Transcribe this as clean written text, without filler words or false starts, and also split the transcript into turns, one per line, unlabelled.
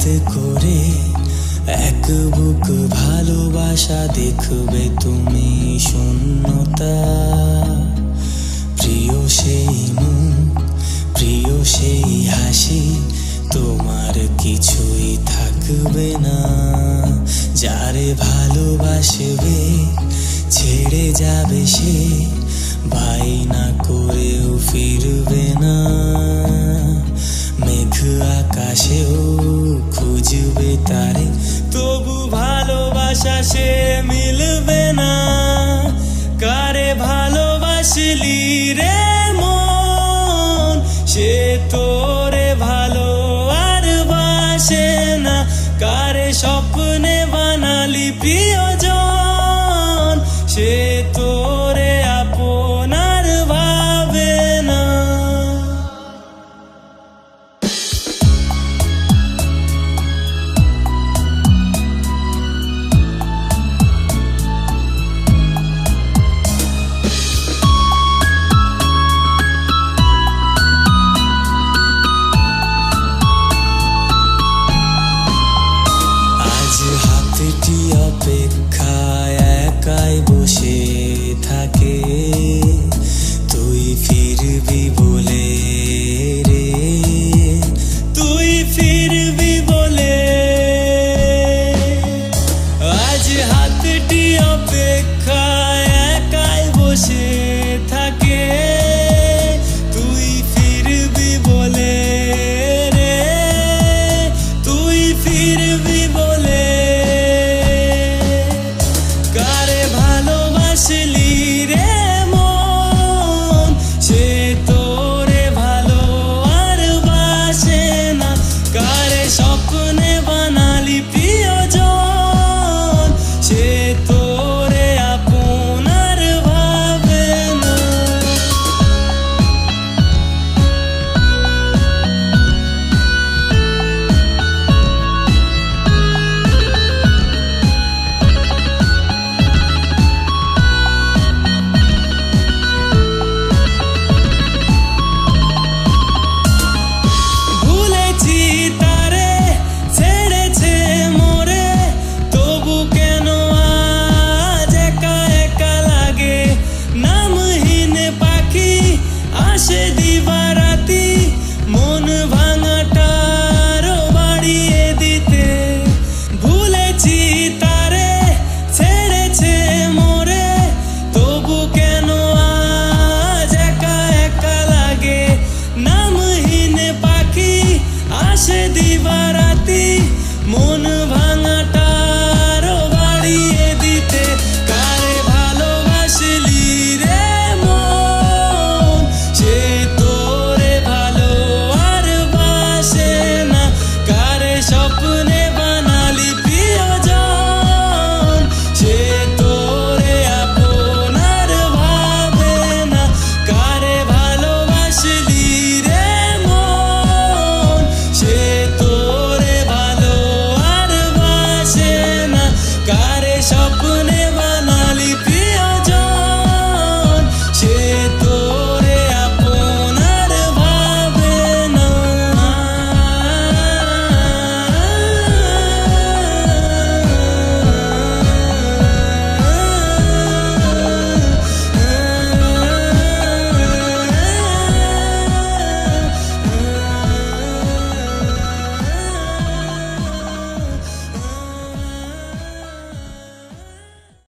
হাতে করে এক বুক ভালোবাসা দেখবে তুমি শূন্যতা। প্রিয় সেই মুখ, প্রিয় সেই হাসি, তোমার কিছুই থাকবে না। যারে ভালোবাসবে ছেড়ে যাবে সে, বায়না করেও ফিরবে না। মেঘ আকাশেও খুঁজবে তারে, তবু ভালোবাসা সে মিলবে না। কারে ভালোবাসলি রে মন, সে তোরে ভালো আর বাসে না। কারে স্বপ্নে বানালি প্রিয়জন, সে তোরে আপনার ভাবে না। হাতটি অপেক্ষায় একাই বসে থাকে, তুই ফিরবি বলে রে, তুই ফিরবি বলে। আজ হাতটি অপেক্ষায় একাই বসে থাকে, তুই ফিরবি বলে রে, তুই ফিরবি বলে। কারে ভালোবাসলি